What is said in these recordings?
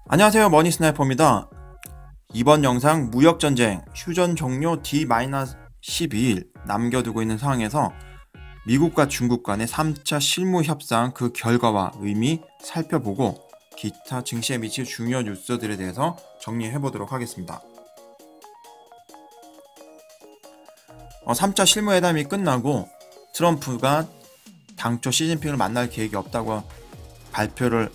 안녕하세요, 머니스나이퍼입니다. 이번 영상 무역전쟁 휴전 종료 D-12일 남겨두고 있는 상황에서 미국과 중국 간의 3차 실무 협상 그 결과와 의미 살펴보고 기타 증시에 미칠 중요 뉴스들에 대해서 정리해보도록 하겠습니다. 3차 실무회담이 끝나고 트럼프가 당초 시진핑을 만날 계획이 없다고 발표를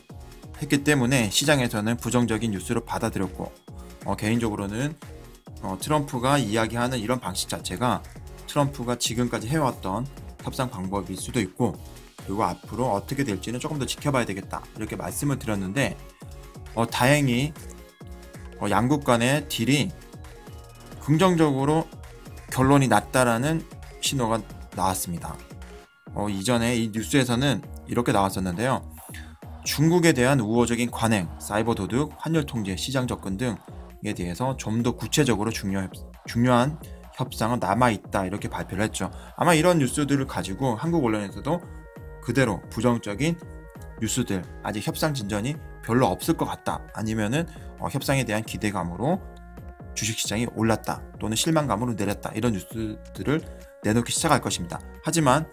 했기 때문에 시장에서는 부정적인 뉴스로 받아들였고 개인적으로는 트럼프가 이야기하는 이런 방식 자체가 트럼프가 지금까지 해왔던 협상 방법일 수도 있고, 그리고 앞으로 어떻게 될지는 조금 더 지켜봐야 되겠다 이렇게 말씀을 드렸는데 다행히 양국 간의 딜이 긍정적으로 결론이 났다라는 신호가 나왔습니다. 이전에 이 뉴스에서는 이렇게 나왔었는데요. 중국에 대한 우호적인 관행, 사이버 도둑, 환율 통제, 시장 접근 등에 대해서 좀 더 구체적으로 중요한 협상은 남아있다 이렇게 발표를 했죠. 아마 이런 뉴스들을 가지고 한국 언론에서도 그대로 부정적인 뉴스들, 아직 협상 진전이 별로 없을 것 같다, 아니면은 협상에 대한 기대감으로 주식시장이 올랐다 또는 실망감으로 내렸다, 이런 뉴스들을 내놓기 시작할 것입니다. 하지만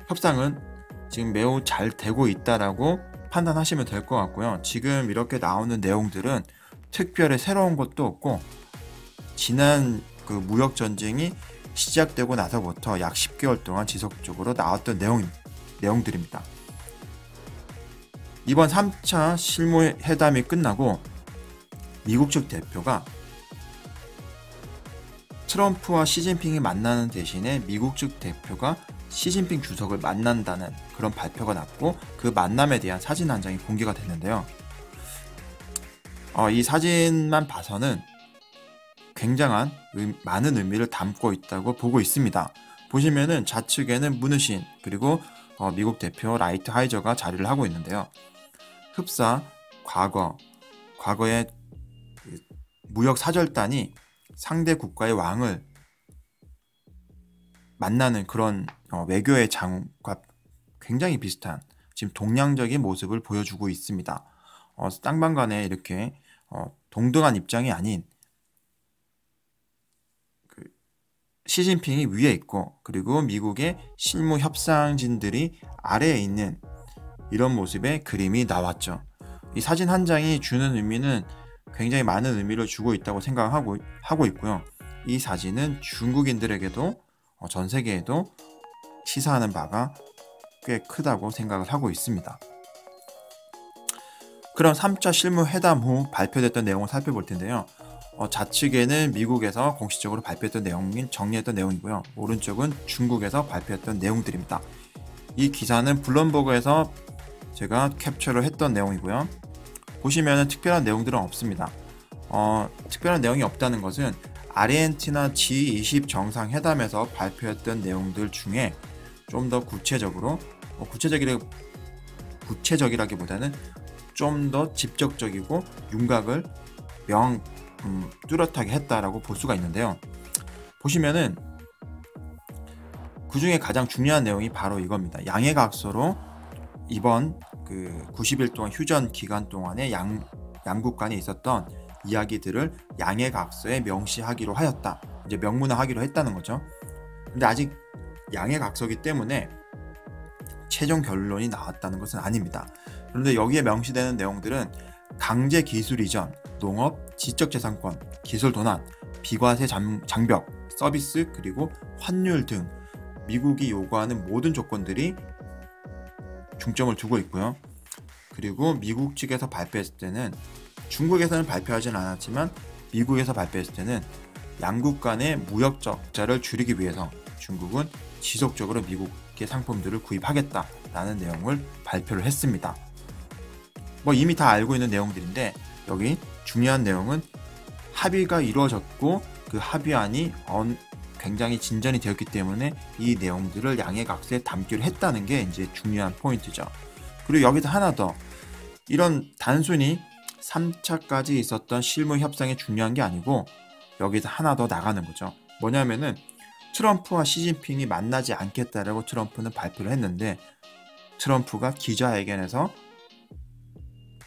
협상은 지금 매우 잘 되고 있다라고 판단하시면 될 것 같고요. 지금 이렇게 나오는 내용들은 특별히 새로운 것도 없고, 지난 그 무역 전쟁이 시작되고 나서부터 약 10개월 동안 지속적으로 나왔던 내용들입니다. 이번 3차 실무회담이 끝나고 미국 측 대표가 트럼프와 시진핑이 만나는 대신에 미국 측 대표가 시진핑 주석을 만난다는 그런 발표가 났고, 그 만남에 대한 사진 한 장이 공개가 됐는데요. 이 사진만 봐서는 굉장한 많은 의미를 담고 있다고 보고 있습니다. 보시면은 좌측에는 문우신, 그리고 미국 대표 라이트 하이저가 자리를 하고 있는데요. 흡사 과거의 무역 사절단이 상대 국가의 왕을 만나는 그런 외교의 장과 굉장히 비슷한 지금 동양적인 모습을 보여주고 있습니다. 쌍방 간에 이렇게 동등한 입장이 아닌 시진핑이 위에 있고, 그리고 미국의 실무 협상진들이 아래에 있는 이런 모습의 그림이 나왔죠. 이 사진 한 장이 주는 의미는 굉장히 많은 의미를 주고 있다고 생각하고 있고요. 이 사진은 중국인들에게도 전 세계에도 시사하는 바가 꽤 크다고 생각을 하고 있습니다. 그럼 3차 실무회담 후 발표됐던 내용을 살펴볼 텐데요. 좌측에는 미국에서 공식적으로 발표했던 내용인 정리했던 내용이고요. 오른쪽은 중국에서 발표했던 내용들입니다. 이 기사는 블룸버그에서 제가 캡처를 했던 내용이고요. 보시면 특별한 내용들은 없습니다. 특별한 내용이 없다는 것은 아르헨티나 G20 정상회담에서 발표했던 내용들 중에 좀 더 구체적이라기보다는 좀 더 직접적이고 윤곽을 뚜렷하게 했다라고 볼 수가 있는데요. 보시면은 그 중에 가장 중요한 내용이 바로 이겁니다. 양해각서로 이번 그 90일 동안 휴전 기간 동안에 양국 간에 있었던 이야기들을 양해각서에 명시하기로 하였다. 이제 명문화하기로 했다는 거죠. 근데 아직 양해각서기 때문에 최종 결론이 나왔다는 것은 아닙니다. 그런데 여기에 명시되는 내용들은 강제 기술 이전, 농업, 지적재산권, 기술 도난, 비과세 장벽, 서비스, 그리고 환율 등 미국이 요구하는 모든 조건들이 중점을 두고 있고요. 그리고 미국 측에서 발표했을 때는, 중국에서는 발표하진 않았지만 미국에서 발표했을 때는 양국 간의 무역 적자를 줄이기 위해서 중국은 지속적으로 미국의 상품들을 구입하겠다라는 내용을 발표를 했습니다. 이미 다 알고 있는 내용들인데, 여기 중요한 내용은 합의가 이루어졌고 그 합의안이 굉장히 진전이 되었기 때문에 이 내용들을 양해각서에 담기로 했다는 게 이제 중요한 포인트죠. 그리고 여기서 하나 더, 이런 단순히 3차까지 있었던 실무 협상이 중요한 게 아니고 여기서 하나 더 나가는 거죠. 뭐냐면은 트럼프와 시진핑이 만나지 않겠다라고 트럼프는 발표를 했는데, 트럼프가 기자회견에서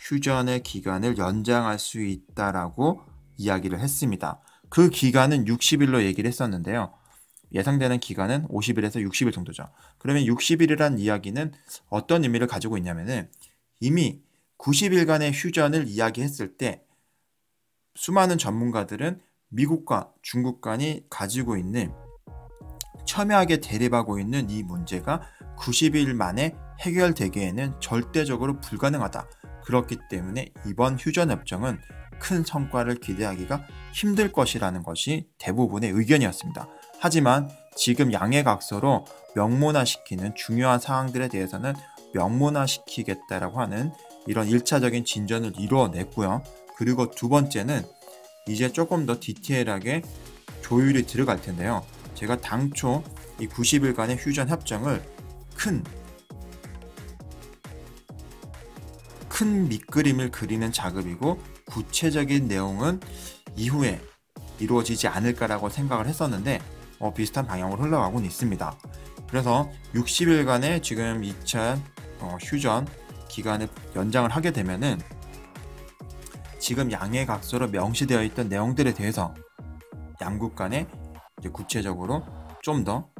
휴전의 기간을 연장할 수 있다라고 이야기를 했습니다. 그 기간은 60일로 얘기를 했었는데요. 예상되는 기간은 50일에서 60일 정도죠. 그러면 60일이란 이야기는 어떤 의미를 가지고 있냐면은 이미 90일간의 휴전을 이야기했을 때 수많은 전문가들은 미국과 중국 간이 가지고 있는 첨예하게 대립하고 있는 이 문제가 90일 만에 해결되기에는 절대적으로 불가능하다. 그렇기 때문에 이번 휴전협정은 큰 성과를 기대하기가 힘들 것이라는 것이 대부분의 의견이었습니다. 하지만 지금 양해각서로 명문화시키는 중요한 사항들에 대해서는 명문화시키겠다라고 하는 이런 1차적인 진전을 이루어냈고요. 그리고 두 번째는 이제 조금 더 디테일하게 조율이 들어갈 텐데요. 제가 당초 이 90일간의 휴전 협정을 큰 밑그림을 그리는 작업이고 구체적인 내용은 이후에 이루어지지 않을까라고 생각을 했었는데 비슷한 방향으로 흘러가고는 있습니다. 그래서 60일간의 지금 2차 휴전 기간을 연장을 하게 되면은 지금 양해각서로 명시되어 있던 내용들에 대해서 양국 간에 이제 구체적으로 좀 더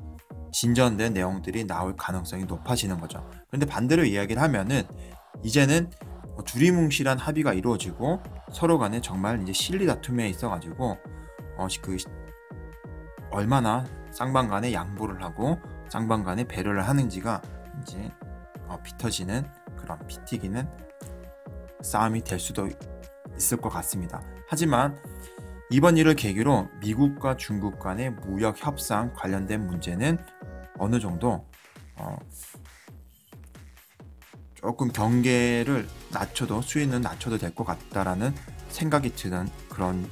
진전된 내용들이 나올 가능성이 높아지는 거죠. 그런데 반대로 이야기를 하면은 이제는 두리뭉실한 합의가 이루어지고 서로 간에 정말 이제 실리 다툼에 있어가지고 얼마나 쌍방 간에 양보를 하고 쌍방 간에 배려를 하는지가 이제 피 튀기는 싸움이 될 수도 있을 것 같습니다. 하지만 이번 일을 계기로 미국과 중국 간의 무역 협상 관련된 문제는 어느 정도 조금 경계를 수위는 낮춰도 될 것 같다라는 생각이 드는 그런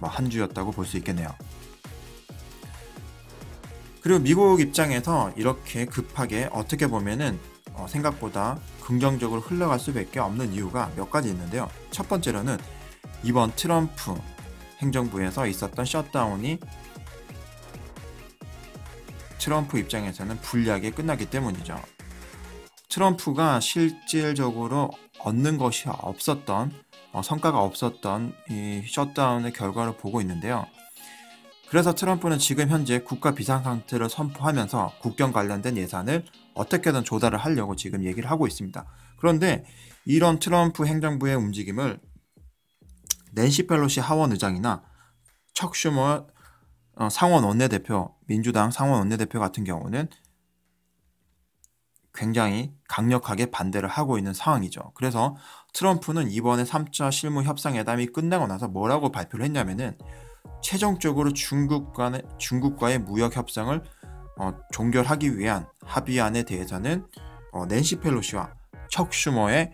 한 주였다고 볼 수 있겠네요. 그리고 미국 입장에서 이렇게 급하게 어떻게 보면은 생각보다 긍정적으로 흘러갈 수밖에 없는 이유가 몇 가지 있는데요. 첫 번째로는 이번 트럼프 행정부에서 있었던 셧다운이 트럼프 입장에서는 불리하게 끝나기 때문이죠. 트럼프가 실질적으로 얻는 것이 없었던 성과가 없었던 이 셧다운의 결과를 보고 있는데요. 그래서 트럼프는 지금 현재 국가 비상상태를 선포하면서 국경 관련된 예산을 어떻게든 조달을 하려고 지금 얘기를 하고 있습니다. 그런데 이런 트럼프 행정부의 움직임을 낸시 펠로시 하원 의장이나 척 슈머 상원 원내대표, 민주당 상원 원내대표 같은 경우는 굉장히 강력하게 반대를 하고 있는 상황이죠. 그래서 트럼프는 이번에 3차 실무 협상회담이 끝나고 나서 뭐라고 발표를 했냐면은 최종적으로 중국과의 무역 협상을 종결하기 위한 합의안에 대해서는 낸시 펠로시와 척 슈머와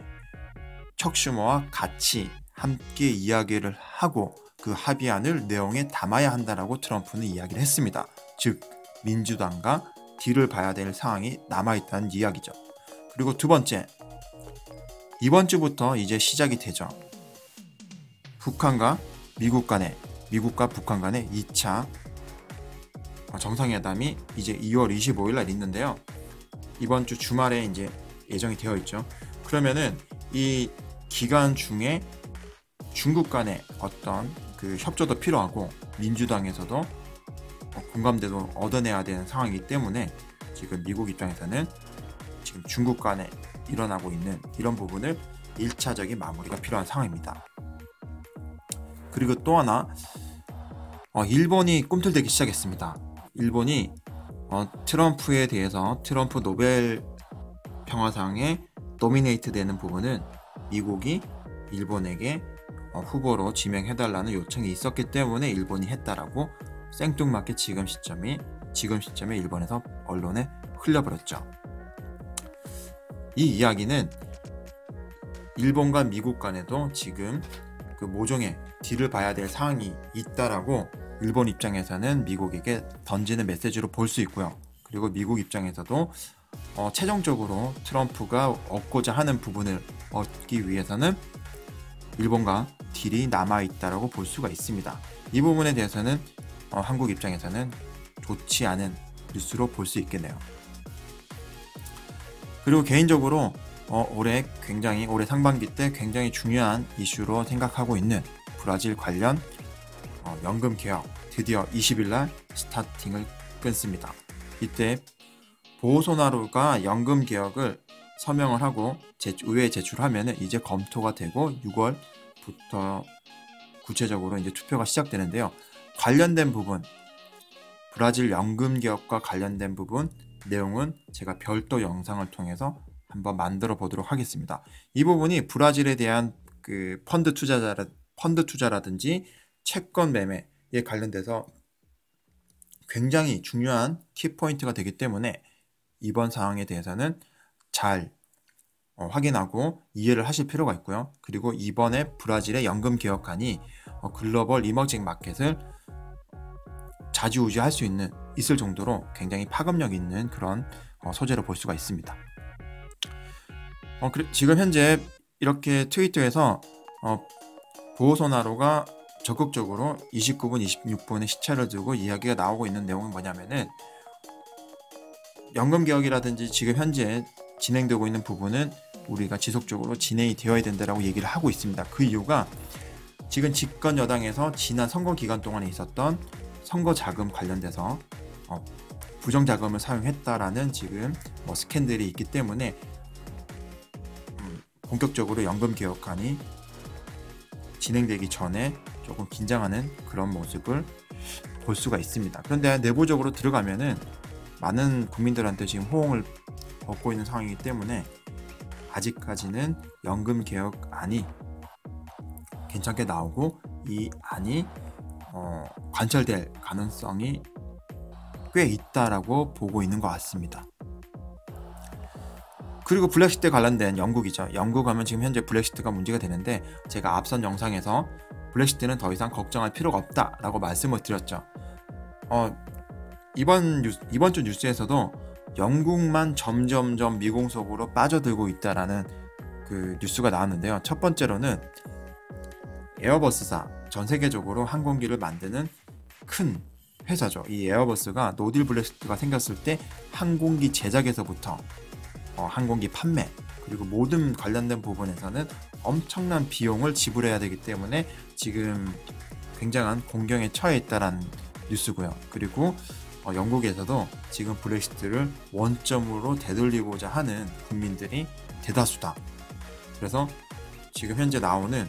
같이 함께 이야기를 하고 그 합의안을 내용에 담아야 한다라고 트럼프는 이야기를 했습니다. 즉 민주당과 딜을 봐야 될 상황이 남아있다는 이야기죠. 그리고 두 번째, 이번 주부터 이제 시작이 되죠. 북한과 북한 간의 2차 정상회담이 이제 2월 25일 날 있는데요. 이번 주 주말에 이제 예정이 되어 있죠. 그러면은 이 기간 중에 중국 간의 어떤 그 협조도 필요하고 민주당에서도 공감대도 얻어내야 되는 상황이기 때문에 지금 미국 입장에서는 지금 중국 간에 일어나고 있는 이런 부분을 1차적인 마무리가 필요한 상황입니다. 그리고 또 하나 일본이 꿈틀대기 시작했습니다. 일본이 트럼프에 대해서 트럼프 노벨 평화상에 노미네이트 되는 부분은 미국이 일본에게 후보로 지명해달라는 요청이 있었기 때문에 일본이 했다라고 생뚱맞게 지금 시점에 일본에서 언론에 흘려버렸죠. 이 이야기는 일본과 미국 간에도 지금 그 모종의 딜을 봐야 될 상황이 있다라고 일본 입장에서는 미국에게 던지는 메시지로 볼 수 있고요. 그리고 미국 입장에서도 최종적으로 트럼프가 얻고자 하는 부분을 얻기 위해서는 일본과 딜이 남아있다라고 볼 수가 있습니다. 이 부분에 대해서는 한국 입장에서는 좋지 않은 뉴스로 볼 수 있겠네요. 그리고 개인적으로 올해 상반기 때 굉장히 중요한 이슈로 생각하고 있는 브라질 관련 연금 개혁 드디어 20일 날 스타팅을 끊습니다. 이때 보소나루가 연금 개혁을 서명을 하고 의회에 제출하면 이제 검토가 되고 6월부터 구체적으로 이제 투표가 시작되는데요. 관련된 부분, 브라질 연금 개혁과 관련된 부분 내용은 제가 별도 영상을 통해서 한번 만들어 보도록 하겠습니다. 이 부분이 브라질에 대한 그 펀드 투자라든지 채권 매매에 관련돼서 굉장히 중요한 키포인트가 되기 때문에 이번 사항에 대해서는 잘 확인하고 이해를 하실 필요가 있고요. 그리고 이번에 브라질의 연금 개혁안이 글로벌 이머징 마켓을 좌지우지할 수 있을 정도로 굉장히 파급력 있는 그런 소재로 볼 수가 있습니다. 지금 현재 이렇게 트위터에서 보소나루가 적극적으로 29분, 26분의 시차를 두고 이야기가 나오고 있는 내용은 뭐냐면은 연금 개혁이라든지 지금 현재 진행되고 있는 부분은 우리가 지속적으로 진행이 되어야 된다라고 얘기를 하고 있습니다. 그 이유가 지금 집권 여당에서 지난 선거 기간 동안에 있었던 선거 자금 관련돼서 부정 자금을 사용했다라는 지금 스캔들이 있기 때문에 본격적으로 연금 개혁안이 진행되기 전에 조금 긴장하는 그런 모습을 볼 수가 있습니다. 그런데 내부적으로 들어가면은 많은 국민들한테 지금 호응을 얻고 있는 상황이기 때문에 아직까지는 연금 개혁안이 괜찮게 나오고 이 안이 관철될 가능성이 꽤 있다라고 보고 있는 것 같습니다. 그리고 브렉시트에 관련된 영국이죠. 영국 하면 지금 현재 브렉시트가 문제가 되는데 제가 앞선 영상에서 브렉시트는 더 이상 걱정할 필요가 없다라고 말씀을 드렸죠. 이번 주 뉴스에서도 영국만 점점점 미공 속으로 빠져들고 있다라는 그 뉴스가 나왔는데요. 첫 번째로는 에어버스사, 전 세계적으로 항공기를 만드는 큰 회사죠. 이 에어버스가 노딜 브렉시트가 생겼을 때 항공기 제작에서부터 항공기 판매 그리고 모든 관련된 부분에서는 엄청난 비용을 지불해야 되기 때문에 지금 굉장한 공경에 처해 있다라는 뉴스고요. 그리고 영국에서도 지금 브렉시트를 원점으로 되돌리고자 하는 국민들이 대다수다. 그래서 지금 현재 나오는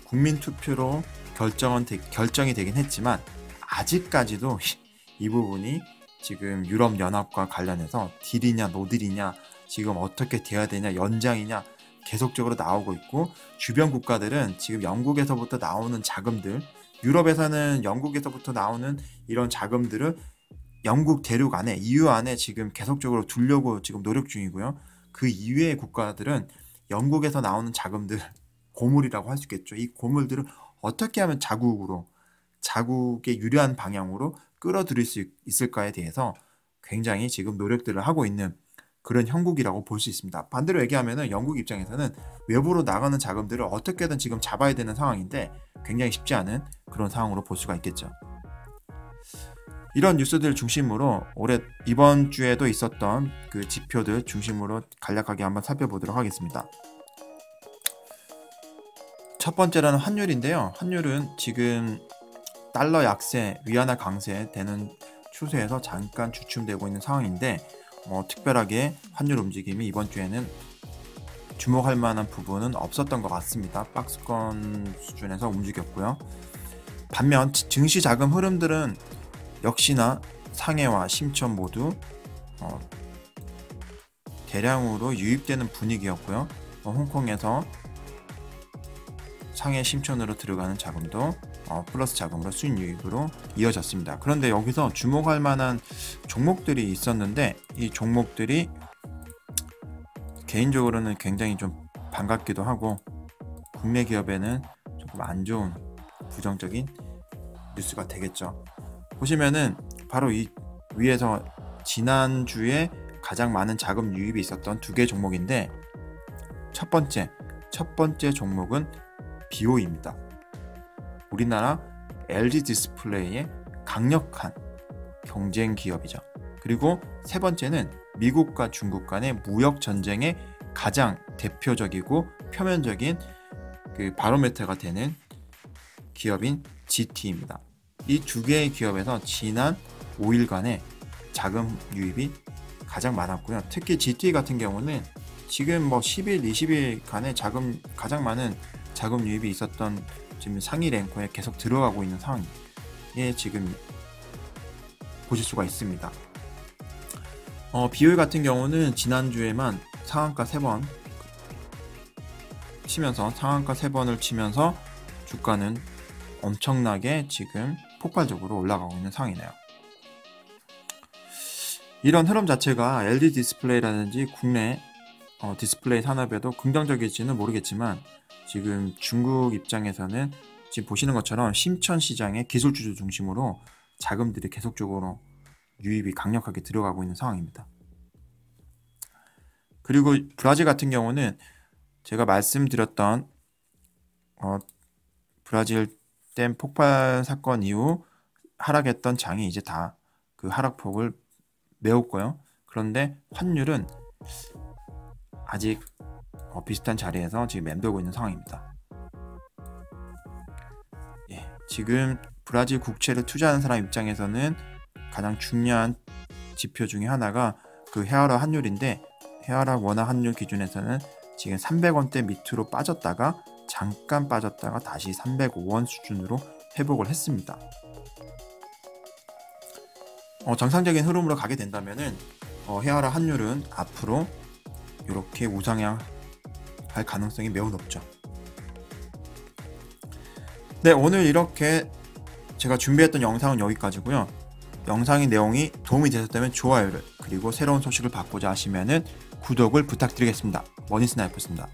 국민투표로 결정이 되긴 했지만 아직까지도 이 부분이 지금 유럽연합과 관련해서 딜이냐 노딜이냐 지금 어떻게 돼야 되냐 연장이냐 계속적으로 나오고 있고 주변 국가들은 지금 영국에서부터 나오는 자금들 유럽에서는 영국에서부터 나오는 이런 자금들을 영국 대륙 안에 EU 안에 지금 계속적으로 두려고 지금 노력 중이고요. 그 이외의 국가들은 영국에서 나오는 자금들 고물이라고 할 수 있겠죠. 이 고물들을 어떻게 하면 자국에 유리한 방향으로 끌어들일 수 있을까에 대해서 굉장히 지금 노력들을 하고 있는 그런 형국이라고 볼 수 있습니다. 반대로 얘기하면 영국 입장에서는 외부로 나가는 자금들을 어떻게든 지금 잡아야 되는 상황인데 굉장히 쉽지 않은 그런 상황으로 볼 수가 있겠죠. 이런 뉴스들 중심으로 이번 주에도 있었던 그 지표들 중심으로 간략하게 한번 살펴보도록 하겠습니다. 첫 번째로는 환율인데요. 환율은 지금 달러 약세, 위안화 강세 되는 추세에서 잠깐 주춤되고 있는 상황인데 특별하게 환율 움직임이 이번 주에는 주목할 만한 부분은 없었던 것 같습니다. 박스권 수준에서 움직였고요. 반면 증시 자금 흐름들은 역시나 상해와 심천 모두 대량으로 유입되는 분위기였고요. 홍콩에서 상해 심천으로 들어가는 자금도 플러스 자금으로 수익 유입으로 이어졌습니다. 그런데 여기서 주목할 만한 종목들이 있었는데 이 종목들이 개인적으로는 굉장히 좀 반갑기도 하고 국내 기업에는 조금 안 좋은 부정적인 뉴스가 되겠죠. 보시면은 바로 이 위에서 지난주에 가장 많은 자금 유입이 있었던 두 개 종목인데 첫 번째 종목은 BOE입니다. 우리나라 LG 디스플레이의 강력한 경쟁 기업이죠. 그리고 세 번째는 미국과 중국 간의 무역 전쟁의 가장 대표적이고 표면적인 그 바로메터가 되는 기업인 GT입니다. 이 두 개의 기업에서 지난 5일간의 자금 유입이 가장 많았고요. 특히 GT 같은 경우는 지금 10일, 20일간의 가장 많은 자금 유입이 있었던 지금 상위 랭커에 계속 들어가고 있는 상황에 지금 보실 수가 있습니다. 비율 같은 경우는 지난주에만 상한가 3번 치면서 상한가 3번을 치면서 주가는 엄청나게 지금 폭발적으로 올라가고 있는 상황이네요. 이런 흐름 자체가 LG 디스플레이라든지 국내 디스플레이 산업에도 긍정적일지는 모르겠지만 지금 중국 입장에서는 지금 보시는 것처럼 심천 시장의 기술주주 중심으로 자금들이 계속적으로 유입이 강력하게 들어가고 있는 상황입니다. 그리고 브라질 같은 경우는 제가 말씀드렸던 브라질 댐 폭발 사건 이후 하락했던 장이 이제 다 그 하락폭을 메웠고요. 그런데 환율은 아직 비슷한 자리에서 지금 맴돌고 있는 상황입니다. 지금 브라질 국채를 투자하는 사람 입장에서는 가장 중요한 지표 중에 하나가 그 헤아라 환율인데, 헤아라 원화 환율 기준에서는 지금 300원대 밑으로 빠졌다가 잠깐 빠졌다가 다시 305원 수준으로 회복을 했습니다. 정상적인 흐름으로 가게 된다면은 헤아라 환율은 앞으로 이렇게 우상향할 가능성이 매우 높죠. 네, 오늘 이렇게 제가 준비했던 영상은 여기까지고요. 영상의 내용이 도움이 되셨다면 좋아요를, 그리고 새로운 소식을 받고자 하시면은 구독을 부탁드리겠습니다. 머니스나이퍼였습니다.